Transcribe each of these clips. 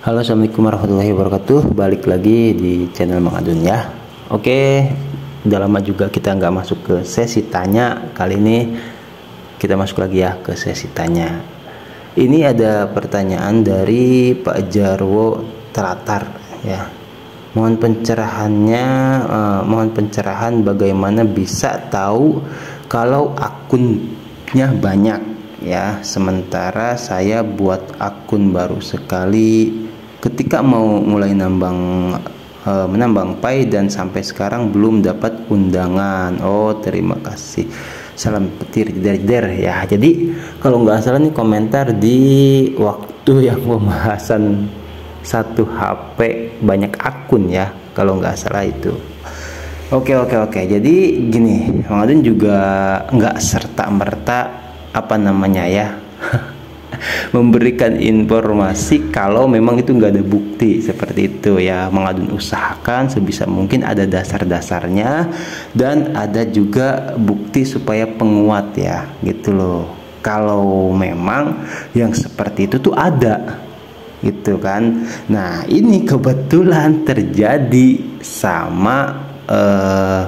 Halo, assalamualaikum warahmatullahi wabarakatuh. Balik lagi di channel Mang Adun ya. Oke, udah lama juga kita nggak masuk ke sesi tanya. Kali ini kita masuk lagi ya ke sesi tanya. Ini ada pertanyaan dari Pak Jarwo Teratar ya. Mohon pencerahan bagaimana bisa tahu kalau akunnya banyak ya. Sementara saya buat akun baru sekali ketika mau mulai menambang Pi dan sampai sekarang belum dapat undangan. Oh, terima kasih. Salam petir der ya. Jadi kalau nggak salah nih komentar di waktu yang pembahasan satu HP banyak akun ya, kalau nggak salah itu. Oke. Jadi gini, Mang Adun juga nggak serta merta memberikan informasi kalau memang itu nggak ada bukti seperti itu ya. Mang Adun usahakan sebisa mungkin ada dasar-dasarnya dan ada juga bukti supaya penguat ya, gitu loh. Kalau memang yang seperti itu tuh ada, gitu kan. Nah, ini kebetulan terjadi sama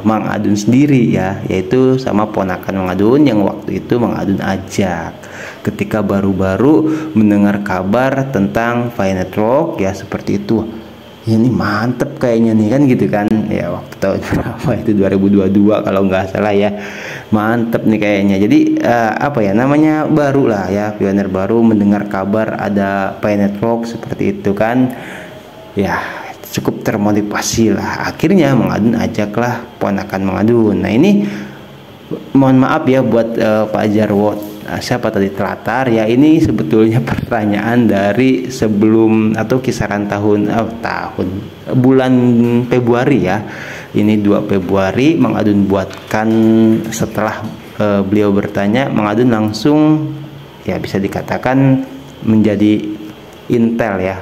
Mang Adun sendiri ya, yaitu sama ponakan Mang Adun yang waktu itu Mang Adun ajak ketika baru-baru mendengar kabar tentang Pi Network ya, seperti itu. Ini mantep kayaknya nih kan, gitu kan ya, waktu tahun berapa itu, 2022 kalau nggak salah ya. Mantep nih kayaknya. Jadi namanya baru lah ya, pioner baru mendengar kabar ada Pi Network seperti itu kan ya, cukup termotivasi lah. Akhirnya Mang Adun ajaklah ponakan Mang Adun. Nah, ini mohon maaf ya buat Pak Jarwo, siapa tadi Telatar ya, ini sebetulnya pertanyaan dari sebelum atau kisaran bulan Februari ya. Ini 2 Februari Mang Adun buatkan. Setelah beliau bertanya, Mang Adun langsung ya bisa dikatakan menjadi intel ya.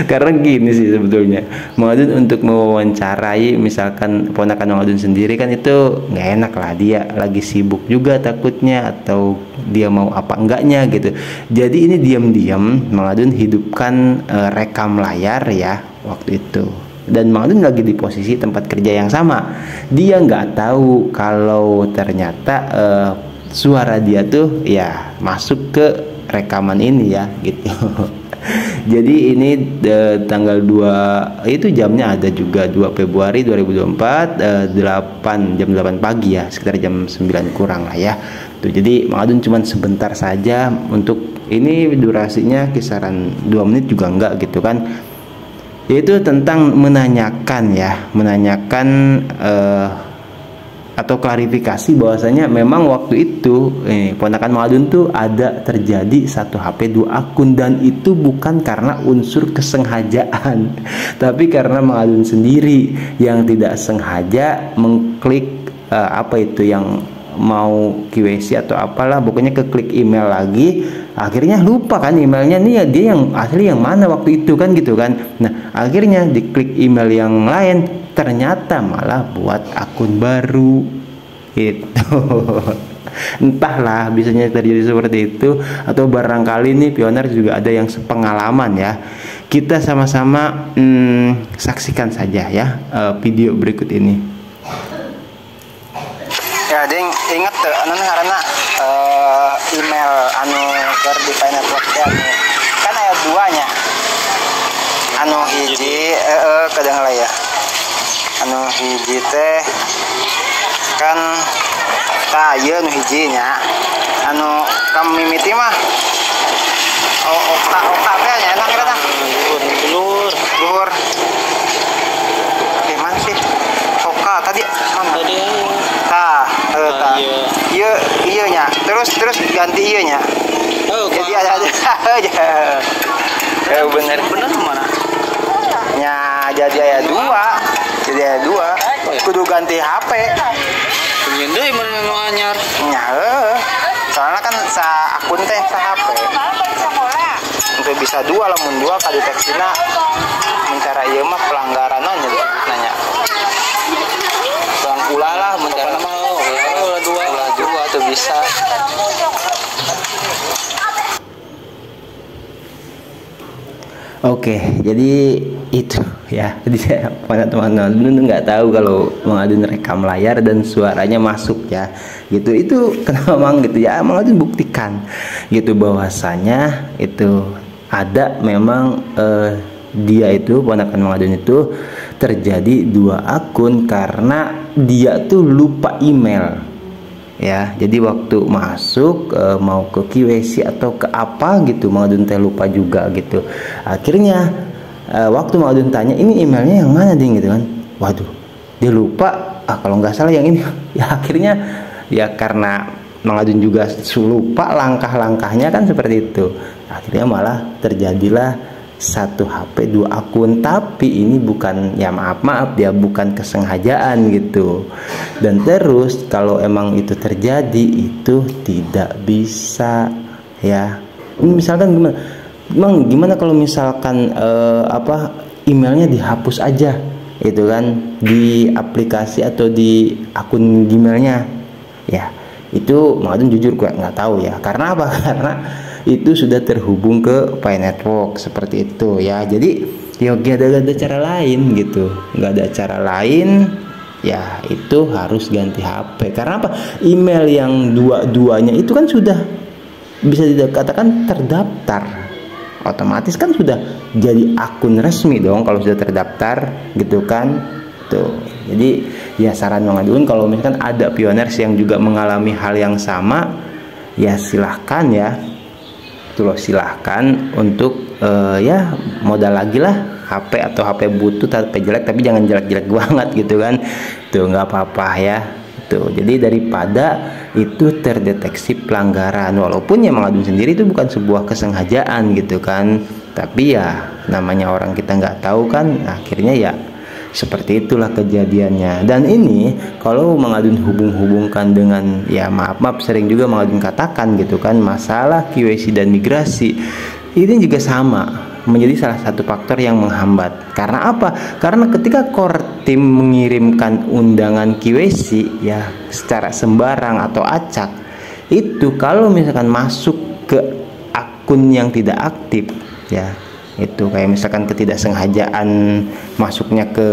Karena gini sih sebetulnya, Mang Adun untuk mewawancarai misalkan ponakan Mang Adun sendiri kan itu nggak enak lah, dia lagi sibuk juga takutnya, atau dia mau apa enggaknya gitu. Jadi ini diam-diam Mang Adun hidupkan rekam layar ya waktu itu. Dan Mang Adun lagi di posisi tempat kerja yang sama. Dia nggak tahu kalau ternyata suara dia tuh ya masuk ke rekaman ini ya, gitu. Jadi ini tanggal 2 itu jamnya ada juga 2 Februari 2024 jam 8 pagi ya, sekitar jam 9 kurang lah ya. Tuh, jadi Mang Adun cuman sebentar saja, untuk ini durasinya kisaran 2 menit juga enggak gitu kan. Yaitu tentang menanyakan atau klarifikasi bahwasanya memang waktu itu ponakan Mang Adun tuh ada terjadi satu HP 2 akun, dan itu bukan karena unsur kesengajaan tapi karena Mang Adun sendiri yang tidak sengaja mengklik yang mau QWC atau apalah, pokoknya keklik email lagi, akhirnya lupa kan emailnya nih ya, dia yang asli yang mana waktu itu kan, gitu kan. Nah, akhirnya diklik email yang lain, ternyata malah buat akun baru gitu. Entahlah bisanya terjadi seperti itu, atau barangkali nih pioner juga ada yang sepengalaman ya. Kita sama-sama saksikan saja ya video berikut ini. Ya, ding inget tuh karena email keur di Pi Network ya, kan aya duanya, hiji kadang ya, hiji teh kan ieu hiji nya kami mimiti mah okta teh nya enak kita luhur gimana sih okta tadi iya nya, terus ganti iya nya. Jadi ada aja. Bener mana? Nya jadi aya 2. Kudu ganti HP. Pengen deui mun anyar. Nya soalnya kan sa akun teh sa HP. Untuk bisa 2 lamun 2 kadeteksina mencara ieu mah pelanggaran nanya. Pulang ulah lah mencara mah ulah 2 tuh bisa. Oke, jadi itu ya. Jadi teman-teman nggak tahu kalau Mang Adun rekam layar dan suaranya masuk ya. Gitu. Itu kenapa Mang gitu ya? Mang Adun buktikan gitu bahwasanya itu ada memang dia itu ponakan Mang Adun itu terjadi 2 akun karena dia tuh lupa email. Ya, jadi waktu masuk mau ke QWC atau ke apa gitu, Mang Adun teh lupa juga gitu. Akhirnya waktu Mang Adun tanya ini emailnya yang mana ding gitu kan, waduh dia lupa, kalau nggak salah yang ini. Ya akhirnya ya karena Mang Adun juga lupa langkah-langkahnya kan seperti itu, akhirnya malah terjadilah 1 HP 2 akun. Tapi ini bukan, ya maaf dia bukan kesengajaan gitu. Dan terus kalau emang itu terjadi itu tidak bisa ya. Ini misalkan gimana kalau misalkan emailnya dihapus aja itu kan di aplikasi atau di akun Gmailnya ya. Itu Mang Adun jujur gue nggak tahu ya. Karena apa? Karena itu sudah terhubung ke Pi Network seperti itu ya. Jadi ya gak ada cara lain gitu, nggak ada cara lain ya, itu harus ganti HP. Karena apa? Email yang dua-duanya itu kan sudah bisa dikatakan terdaftar, otomatis kan sudah jadi akun resmi dong kalau sudah terdaftar gitu kan tuh. Jadi ya saran Mang Adun kalau misalkan ada pioners yang juga mengalami hal yang sama ya silahkan ya. Itu loh, silahkan untuk ya modal lagi lah HP atau HP butut, HP jelek tapi jangan jelek-jelek banget gitu kan. Tuh nggak apa-apa ya. Tuh jadi daripada itu terdeteksi pelanggaran, walaupun ya Mang Adun sendiri itu bukan sebuah kesengajaan gitu kan, tapi ya namanya orang kita nggak tahu kan, akhirnya ya seperti itulah kejadiannya. Dan ini kalau Mang Adun hubung-hubungkan dengan ya maaf sering juga Mang Adun katakan gitu kan, masalah QWC dan migrasi ini juga sama menjadi salah satu faktor yang menghambat. Karena apa? Karena ketika core team mengirimkan undangan QWC ya secara sembarang atau acak, itu kalau misalkan masuk ke akun yang tidak aktif ya, itu kayak misalkan ketidaksengajaan masuknya ke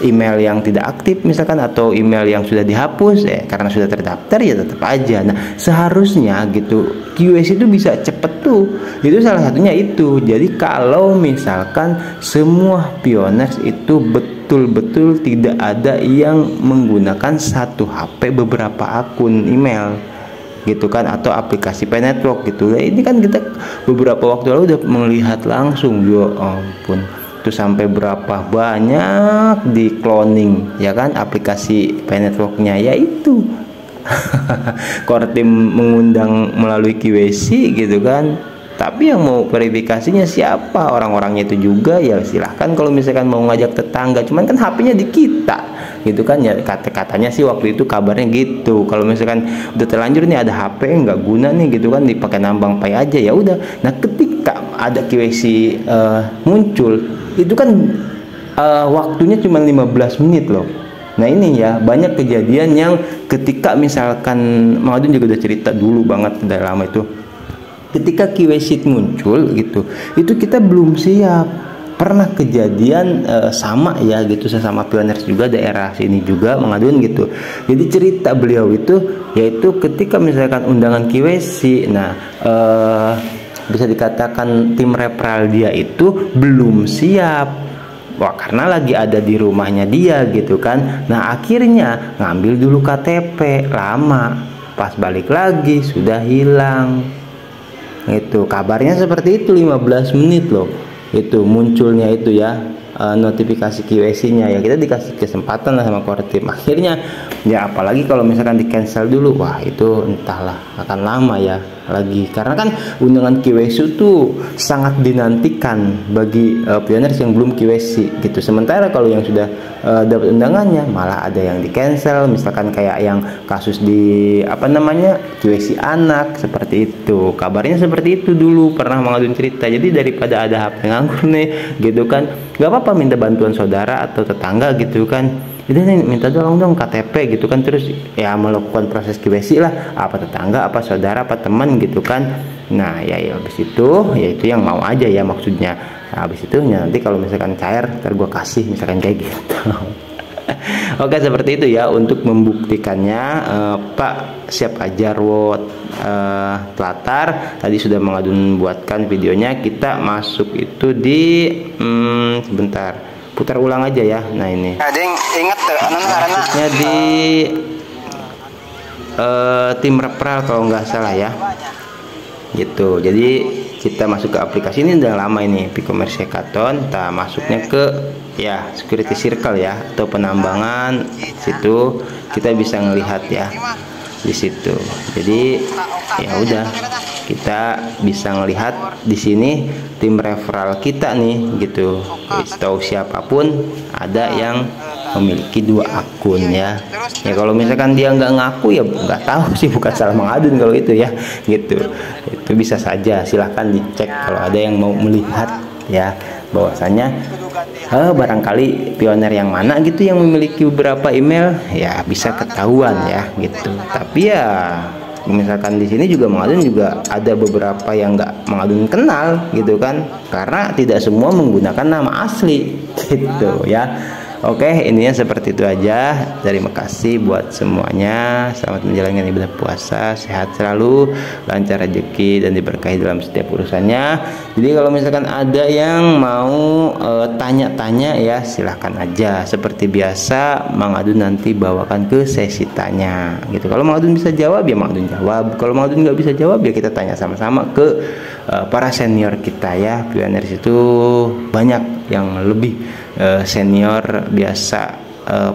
email yang tidak aktif misalkan, atau email yang sudah dihapus karena sudah terdaftar ya tetap aja. Nah seharusnya gitu QWC itu bisa cepet tuh, itu salah satunya itu. Jadi kalau misalkan semua pioners itu betul-betul tidak ada yang menggunakan satu HP beberapa akun email gitu kan, atau aplikasi Pi Network gitu. Nah, ini kan kita beberapa waktu lalu udah melihat langsung, ya ampun, itu sampai berapa banyak di cloning ya kan aplikasi Pi Networknya, yaitu core team mengundang melalui QWC gitu kan, tapi yang mau verifikasinya siapa, orang-orangnya itu juga ya silahkan kalau misalkan mau ngajak tetangga, cuman kan HP-nya di kita gitu kan ya. Katanya sih waktu itu kabarnya gitu, kalau misalkan udah terlanjur nih ada HP nggak guna nih gitu kan, dipakai nambang Pi aja ya udah. Nah ketika ada QWC muncul itu kan waktunya cuma 15 menit loh. Nah ini ya banyak kejadian yang ketika misalkan Mang Adun juga udah cerita dulu banget dari lama itu, ketika QWC muncul gitu, itu kita belum siap. Pernah kejadian sama ya gitu, sesama pioners juga daerah sini juga Mang Adun gitu. Jadi cerita beliau itu yaitu ketika misalkan undangan QWC, nah bisa dikatakan tim referral dia itu belum siap. Wah, karena lagi ada di rumahnya dia gitu kan. Nah akhirnya ngambil dulu KTP, lama, pas balik lagi sudah hilang. Itu kabarnya seperti itu, 15 menit loh itu munculnya itu ya notifikasi QWC-nya ya. Kita dikasih kesempatan lah sama core team, akhirnya ya apalagi kalau misalkan di cancel dulu, wah itu entahlah akan lama ya lagi, karena kan undangan QWC itu sangat dinantikan bagi pioners yang belum QWC gitu. Sementara kalau yang sudah dapat undangannya malah ada yang di cancel, misalkan kayak yang kasus di QWC anak seperti itu, kabarnya seperti itu dulu pernah Mang Adun cerita. Jadi daripada ada HP nganggur nih gitu kan, gak apa-apa minta bantuan saudara atau tetangga gitu kan, itu nih minta dong KTP gitu kan, terus ya melakukan proses QWC lah, apa tetangga, apa saudara, apa teman gitu kan. Nah ya habis itu ya itu yang mau aja ya maksudnya. Nah, habis itu ya nanti kalau misalkan cair ntar gue kasih misalkan kayak gitu. Oke, seperti itu ya untuk membuktikannya. Pak Siap Ajarwo Telatar tadi sudah mengadun buatkan videonya. Kita masuk itu di sebentar, putar ulang aja ya. Nah ini ada yang inget masuknya di tim referral kalau nggak salah ya gitu. Jadi kita masuk ke aplikasi ini udah lama ini, P-commerce Hackathon. Kita masuknya ke ya security circle ya atau penambangan, situ kita bisa ngelihat ya di situ. Jadi ya udah kita bisa ngelihat di sini tim referral kita nih gitu. Tahu siapapun ada yang memiliki 2 akun ya. Ya kalau misalkan dia nggak ngaku ya nggak tahu sih, bukan salah mengadun kalau itu ya gitu. Itu bisa saja, silahkan dicek kalau ada yang mau melihat ya bahwasanya barangkali pioner yang mana gitu yang memiliki beberapa email ya bisa ketahuan ya gitu. Tapi ya misalkan di sini juga mengadun juga ada beberapa yang nggak mengadun kenal gitu kan, karena tidak semua menggunakan nama asli gitu ya. Oke, ininya seperti itu aja. Terima kasih buat semuanya. Selamat menjalankan ibadah puasa, sehat selalu, lancar rezeki dan diberkahi dalam setiap urusannya. Jadi kalau misalkan ada yang mau tanya-tanya ya silahkan aja. Seperti biasa Mang Adun nanti bawakan ke sesi tanya gitu. Kalau Mang Adun bisa jawab ya Mang Adun jawab. Kalau Mang Adun nggak bisa jawab ya kita tanya sama-sama ke para senior kita ya. Pioneers itu banyak yang lebih senior, biasa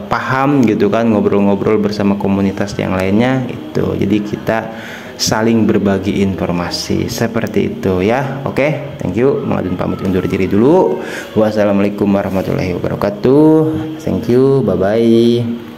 paham gitu kan, ngobrol-ngobrol bersama komunitas yang lainnya itu. Jadi kita saling berbagi informasi seperti itu ya. Oke, thank you. Mang Adun pamit undur diri dulu. Wassalamualaikum warahmatullahi wabarakatuh. Thank you, bye bye.